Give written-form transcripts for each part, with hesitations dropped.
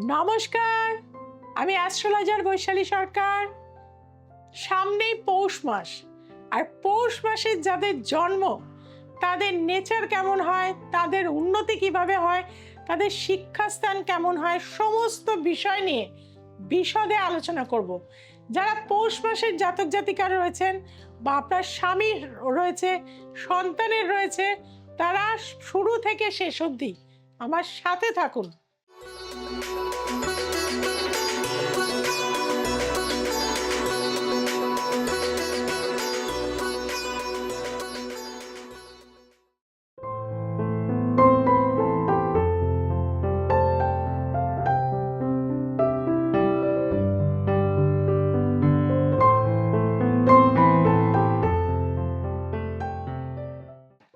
নমস্কার, আমি অ্যাস্ট্রোলজার বৈশালী সরকার। সামনেই পৌষ মাস, আর পৌষ মাসে যাদের জন্ম তাদের নেচার কেমন হয়, তাদের উন্নতি কিভাবে হয়, তাদের শিক্ষাস্থান কেমন হয়, সমস্ত বিষয় নিয়ে বিশদে আলোচনা করব। যারা পৌষ মাসের জাতক জাতিকারা রয়েছেন বা আপনার স্বামীর রয়েছে, সন্তানের রয়েছে, তারা শুরু থেকে শেষ অবধি আমার সাথে থাকুন।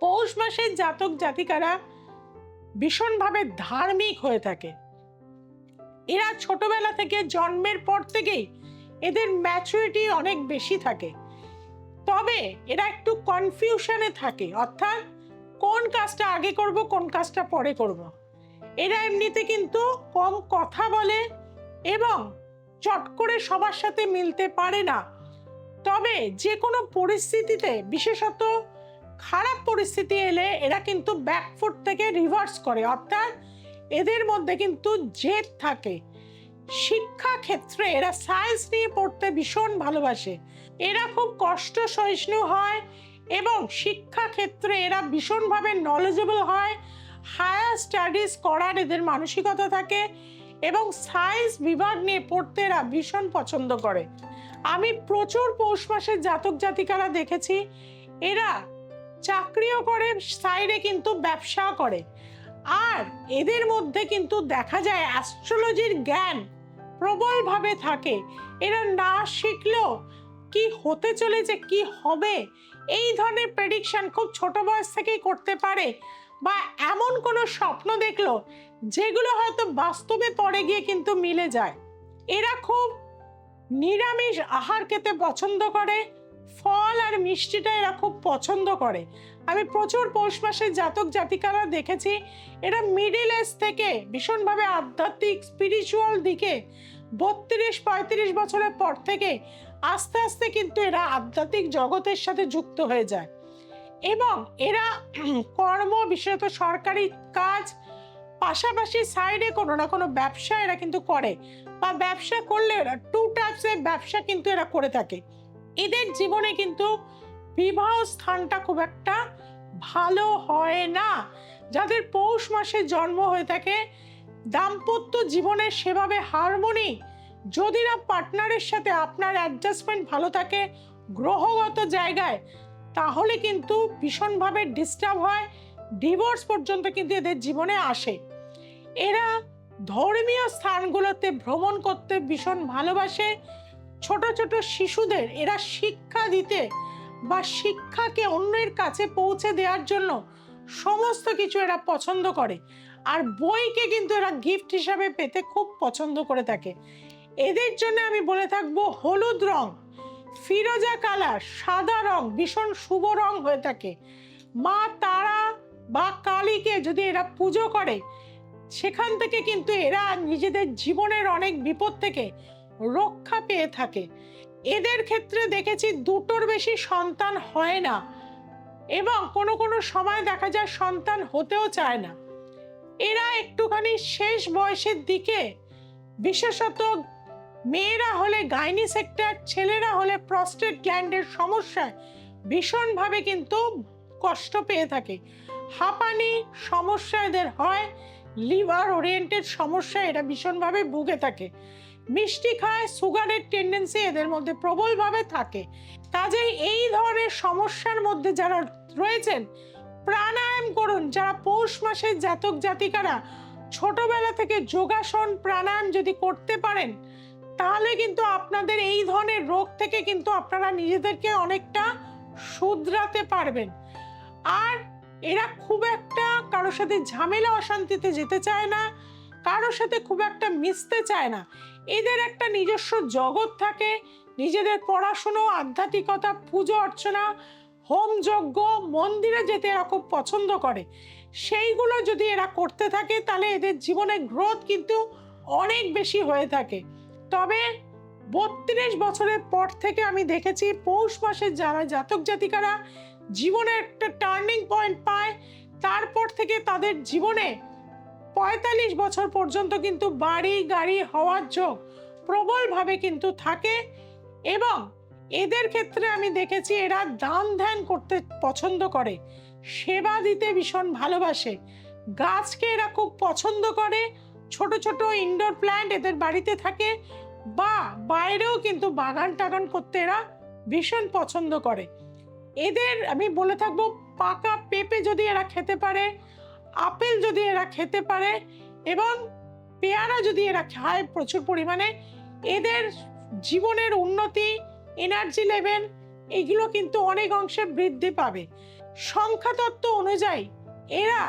পৌষ মাসের জাতক জাতিকারা ভীষণভাবে ধার্মিক হয়ে থাকে। এরা ছোটবেলা থেকে, জন্মের পর থেকেই এদের ম্যাচুরিটি অনেক বেশি থাকে। তবে এরা একটু কনফিউশনে থাকে, অর্থাৎ কোন কাজটা আগে করব, কোন কাজটা পরে করব। এরা এমনিতে কিন্তু কম কথা বলে এবং চট করে সবার সাথে মিলতে পারে না। তবে যে কোনো পরিস্থিতিতে, বিশেষত খারাপ পরিস্থিতি এলে এরা কিন্তু ব্যাকফুট থেকে রিভার্স করে, অর্থাৎ এদের মধ্যে কিন্তু জেদ থাকে। শিক্ষা ক্ষেত্রে এরা সায়েন্স নিয়ে পড়তে ভীষণ ভালোবাসে। এরা খুব কষ্ট সহিষ্ণু হয় এবং শিক্ষা ক্ষেত্রে এরা ভীষণভাবে নলেজেবল হয়। হায়ার স্টাডিজ করার এদের মানসিকতা থাকে এবং সায়েন্স বিভাগ নিয়ে পড়তে এরা ভীষণ পছন্দ করে। আমি প্রচুর পৌষ মাসের জাতক জাতিকারা দেখেছি, এরা চাকরিও করে, সাইডে কিন্তু ব্যবসাও করে। আর এদের মধ্যে কিন্তু দেখা যায় অ্যাস্ট্রোলজির জ্ঞান প্রবলভাবে থাকে। এরা না শিখলেও কি হতে চলেছে, কি হবে, এই ধরনের প্রেডিকশন খুব ছোট বয়স থেকেই করতে পারে। বা এমন কোনো স্বপ্ন দেখলো যেগুলো হয়তো বাস্তবে পরে গিয়ে কিন্তু মিলে যায়। এরা খুব নিরামিষ আহার খেতে পছন্দ করে, ফল আর মিষ্টিটা এরা খুব পছন্দ করে। আমি প্রচুর পৌষ মাসের জাতক জাতিকারা দেখেছি, এরা মিডিল এজ থেকে ভীষণভাবে আধ্যাত্মিক স্পিরিচুয়াল দিকে 32-35 বছরের পর থেকে আস্তে আস্তে কিন্তু এরা আধ্যাত্মিক জগতের সাথে যুক্ত হয়ে যায়। এবং এরা কর্ম, বিশেষত সরকারি কাজ, পাশাপাশি সাইডে কোনো না কোনো ব্যবসা এরা কিন্তু করে, বা ব্যবসা করলে এরা 2 টাইপসের ব্যবসা কিন্তু এরা করে থাকে। এদের জীবনে কিন্তু বিবাহ স্থানটা খুব একটা ভালো হয় না। যাদের পৌষ মাসে জন্ম হয়ে থাকে, দাম্পত্য জীবনের সেভাবে হারমোনি যদি না পার্টনারের সাথে আপনার অ্যাডজাস্টমেন্ট ভালো থাকে গ্রহগত জায়গায়, তাহলে কিন্তু ভীষণভাবে ডিস্টার্ব হয়, ডিভোর্স পর্যন্ত কিন্তু এদের জীবনে আসে। এরা ধর্মীয় স্থানগুলোতে ভ্রমণ করতে ভীষণ ভালোবাসে। ছোট ছোট শিশুদের এরা শিক্ষা দিতে বা শিক্ষাকে অন্যের কাছে পৌঁছে দেওয়ার জন্য সমস্ত কিছু এরা পছন্দ করে। আর বইকে কিন্তু এরা গিফট হিসাবে পেতে খুব পছন্দ করে থাকে। এদের জন্য আমি বলে থাকবো হলুদ রং, ফিরোজা কালার, সাদা রং ভীষণ শুভ রং হয়ে থাকে। মা তারা বা কালীকে যদি এরা পুজো করে, সেখান থেকে কিন্তু এরা নিজেদের জীবনের অনেক বিপদ থেকে রক্ষা পেয়ে থাকে। এদের ক্ষেত্রে দেখেছি দুটোর বেশি সন্তান হয় না এবং কোনো কোনো সময় দেখা যায় সন্তান হতেও চায় না। এরা একটুখানি শেষ বয়সের দিকে, বিশেষত মেয়েরা হলে গাইনি সেক্টর, ছেলেরা হলে প্রস্টেট গ্ল্যান্ডের সমস্যায় ভীষণভাবে কিন্তু কষ্ট পেয়ে থাকে। হাঁপানি সমস্যা এদের হয়, লিভার ওরিয়েন্টেড সমস্যা এরা ভীষণভাবে ভুগে থাকে। মিষ্টি খায়, সুগারের টেন্ডেন্সি এদের মধ্যে প্রবলভাবে থাকে। কাজেই এই ধরনের সমস্যার মধ্যে যারা রয়েছেন, প্রাণায়াম করুন। যারা পৌষ মাসের জাতক জাতিকারা ছোটবেলা থেকে যোগাসন, প্রাণায়াম যদি করতে পারেন, তাহলে কিন্তু আপনাদের এই ধরনের রোগ থেকে কিন্তু আপনারা নিজেদেরকে অনেকটা শুধরাতে পারবেন। আর এরা খুব একটা কারোর সাথে ঝামেলা অশান্তিতে যেতে চায় না, কারোর সাথে খুব একটা মিশতে চায় না। এদের একটা নিজস্ব জগৎ থাকে, নিজেদের পড়াশুনো, আধ্যাত্মিকতা, পুজো অর্চনা, হোম যজ্ঞ, মন্দিরে যেতে এরা খুব পছন্দ করে। সেইগুলো যদি এরা করতে থাকে, তাহলে এদের জীবনে গ্রোথ কিন্তু অনেক বেশি হয়ে থাকে। তবে 32 বছরের পর থেকে আমি দেখেছি পৌষ মাসে যারা জাতক জাতিকারা জীবনে একটা টার্নিং পয়েন্ট পায়, তারপর থেকে তাদের জীবনে 45 বছর পর্যন্ত কিন্তু বাড়ি গাড়ি হওয়ার যোগ প্রবলভাবে কিন্তু থাকে। এবং এদের ক্ষেত্রে আমি দেখেছি এরা দান ধ্যান করতে পছন্দ করে, সেবা দিতে ভীষণ ভালোবাসে, গাছকে এরা খুব পছন্দ করে, ছোট ছোট ইনডোর প্ল্যান্ট এদের বাড়িতে থাকে, বা বাইরেও কিন্তু বাগান টাগান করতে এরা ভীষণ পছন্দ করে। এদের আমি বলে থাকবো পাকা পেঁপে যদি এরা খেতে পারে, আপেল যদি এরা খেতে পারে এবং পেয়ারা যদি এরা খায় প্রচুর পরিমাণে, এদের জীবনের উন্নতি, এনার্জি লেভেল এগুলো কিন্তু অনেক অংশে বৃদ্ধি পাবে। সংখ্যাতত্ত্ব অনুযায়ী এরা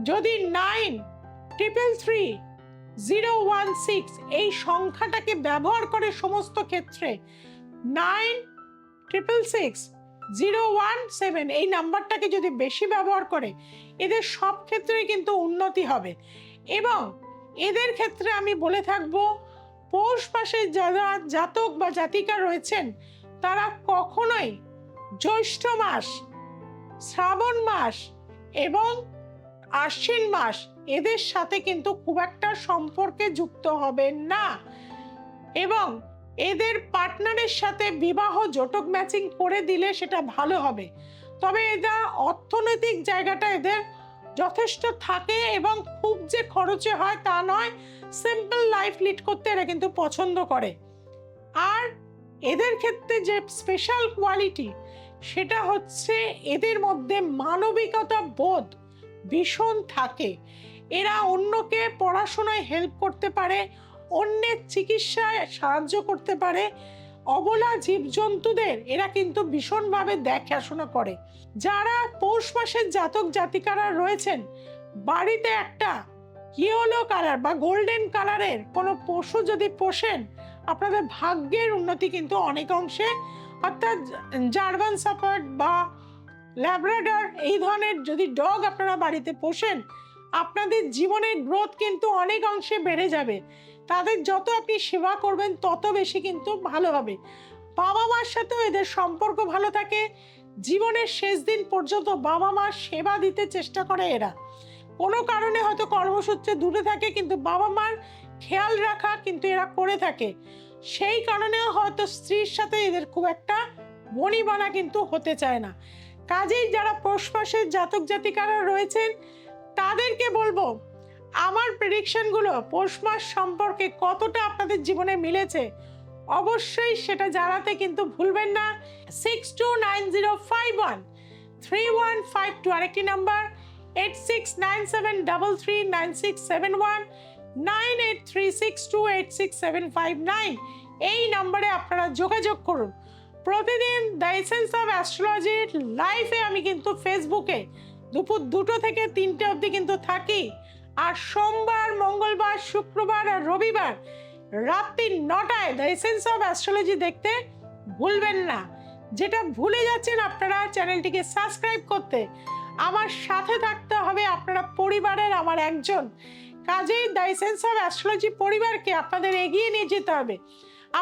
যদি 9333016 এই সংখ্যাটাকে ব্যবহার করে সমস্ত ক্ষেত্রে, 9666017 এই নাম্বারটাকে যদি বেশি ব্যবহার করে, এদের সব ক্ষেত্রেই কিন্তু উন্নতি হবে। এবং এদের ক্ষেত্রে আমি বলে থাকবো পৌষ মাসে যারা জাতক বা জাতিকা রয়েছেন তারা কখনোই জ্যৈষ্ঠ মাস, শ্রাবণ মাস এবং আশ্বিন মাস এদের সাথে কিন্তু খুব একটা সম্পর্কে যুক্ত হবেন না। এবং এদের পার্টনারের সাথে বিবাহ জটক ম্যাচিং করে দিলে সেটা ভালো হবে। তবে এটা অর্থনৈতিক জায়গাটা এদের যথেষ্ট থাকে এবং খুব যে খরচে হয় তা নয়, সিম্পল লাইফ লিড করতে এরা কিন্তু পছন্দ করে। আর এদের ক্ষেত্রে যে স্পেশাল কোয়ালিটি সেটা হচ্ছে এদের মধ্যে মানবিকতা বোধ ভীষণ থাকে। এরা অন্যকে পড়াশোনায় হেল্প করতে পারে, অন্যের চিকিৎসায় সাহায্য করতে পারে, অবলা জীবজন্তুদের এরা কিন্তু ভীষণভাবে দেখাশোনা করে। যারা পৌষ মাসের জাতক জাতিকারা রয়েছেন বাড়িতে একটা ইয়েলো কালার বা গোল্ডেন কালারের কোনো পশু যদি পোষেন, আপনাদের ভাগ্যের উন্নতি কিন্তু অনেক অংশে, অর্থাৎ জার্মান শাফার্ড বা ল্যাব্রাডর এই ধরনের যদি ডগ আপনারা বাড়িতে পোষেন, আপনাদের জীবনের গ্রোথ কিন্তু অনেক অংশে বেড়ে যাবে। তাদের যত আপনি সেবা করবেন তত বেশি কিন্তু ভালো হবে। বাবা মার সাথেও এদের সম্পর্ক ভালো থাকে, জীবনের শেষ দিন পর্যন্ত বাবা মার সেবা দিতে চেষ্টা করে এরা। কোনো কারণে হয়তো কর্মসূত্রে দূরে থাকে কিন্তু বাবা মার খেয়াল রাখা কিন্তু এরা করে থাকে, সেই কারণেও হয়তো স্ত্রীর সাথে এদের খুব একটা বনিবনা কিন্তু হতে চায় না। কাজেই যারা পৌষ মাসের জাতক জাতিকারা রয়েছেন তাদেরকে বলবো আমার প্রেডিকশনগুলো পৌষ মাস সম্পর্কে কতটা আপনাদের জীবনে মিলেছে অবশ্যই সেটা জানাতে কিন্তু ভুলবেন না। 6290513152 আরেকটি নাম্বার 8697339671 9836286759 এই নম্বরে আপনারা যোগাযোগ করুন। প্রতিদিন দ্য এসেন্স অফ অ্যাস্ট্রোলজি লাইভে আমি কিন্তু ফেসবুকে দুপুর 2টো থেকে 3টে অবধি কিন্তু থাকি। আর সোমবার, মঙ্গলবার, শুক্রবার আর রবিবার রাত্রি 9টায় দ্য এসেন্স অফ অ্যাস্ট্রোলজি দেখতে ভুলবেন না। যেটা ভুলে যাচ্ছেন আপনারা চ্যানেলটিকে সাবস্ক্রাইব করতে, আমার সাথে থাকতে হবে, আপনারা পরিবারের আমার একজন। কাজেই দ্য এসেন্স অফ অ্যাস্ট্রোলজি পরিবারকে আপনাদের এগিয়ে নিয়ে যেতে হবে।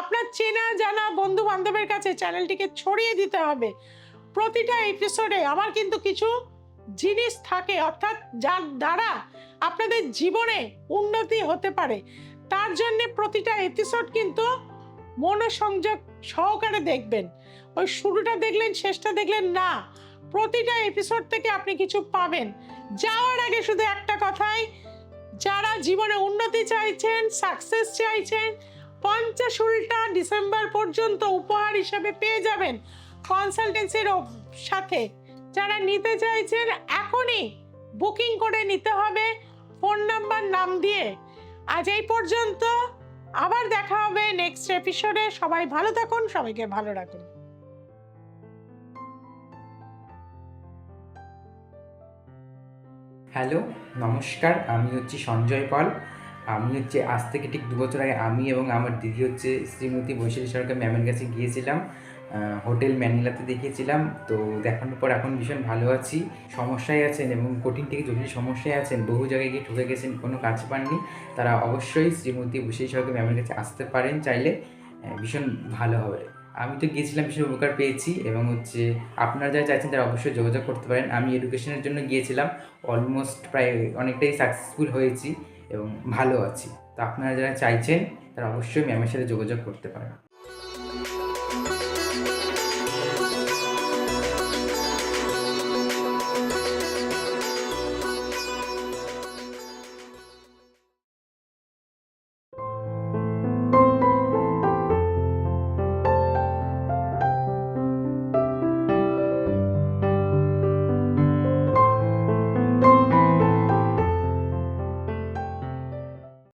আপনার চেনা জানা বন্ধু বান্ধবের কাছে চ্যানেলটিকে ছড়িয়ে দিতে হবে। প্রতিটা এপিসোডে আমার কিন্তু কিছু জিনিস থাকে, অর্থাৎ যার দ্বারা আপনাদের জীবনে উন্নতি হতে পারে, তার জন্য প্রতিটা এপিসোড কিন্তু মনোসংযোগ সহকারে দেখবেন। ওই শুরুটা দেখলেন শেষটা দেখলেন না, প্রতিটা এপিসোড থেকে আপনি কিছু পাবেন। যাওয়ার আগে শুধু একটা কথাই, যারা জীবনে উন্নতি চাইছেন, সাকসেস চাইছেন, 50 উল্টা ডিসেম্বর পর্যন্ত উপহার হিসেবে পেয়ে যাবেন কনসালটেন্সির সাথে। যারা নিতে চাইছেন এখনই বুকিং করে নিতে হবে ফোন নাম্বার নাম দিয়ে। আজ এই পর্যন্ত, আবার দেখা হবে নেক্সট এপিসোডে। সবাই ভালো থাকুন, সবাইকে ভালো রাখুন। হ্যালো, নমস্কার। আমি হচ্ছি সঞ্জয় পাল। আমি আজ থেকে ঠিক 2 বছর আগে আমি এবং আমার দিদি শ্রীমতী বৈশালী সরকার ম্যামের কাছে গিয়েছিলাম হোটেল ম্যানিলাতে দেখিয়েছিলাম। তো দেখানোর পর এখন ভীষণ ভালো আছি। সমস্যায় আছেন এবং কঠিন থেকে জটিল সমস্যায় আছেন, বহু জায়গায় গিয়ে ঠকে গেছেন, কোনো কাজ পাননি, তারা অবশ্যই শ্রীমতী বুশেই সরকার ম্যামের কাছে আসতে পারেন চাইলে। ভীষণ ভালো হবে। আমি তো গিয়েছিলাম, ভীষণ উপকার পেয়েছি এবং আপনারা যারা চাইছেন তারা অবশ্যই যোগাযোগ করতে পারেন। আমি এডুকেশনের জন্য গিয়েছিলাম, অলমোস্ট প্রায় অনেকটাই সাকসেসফুল হয়েছি এবং ভালো আছি। তো আপনারা যারা চাইছেন তারা অবশ্যই ম্যামের সাথে যোগাযোগ করতে পারেন।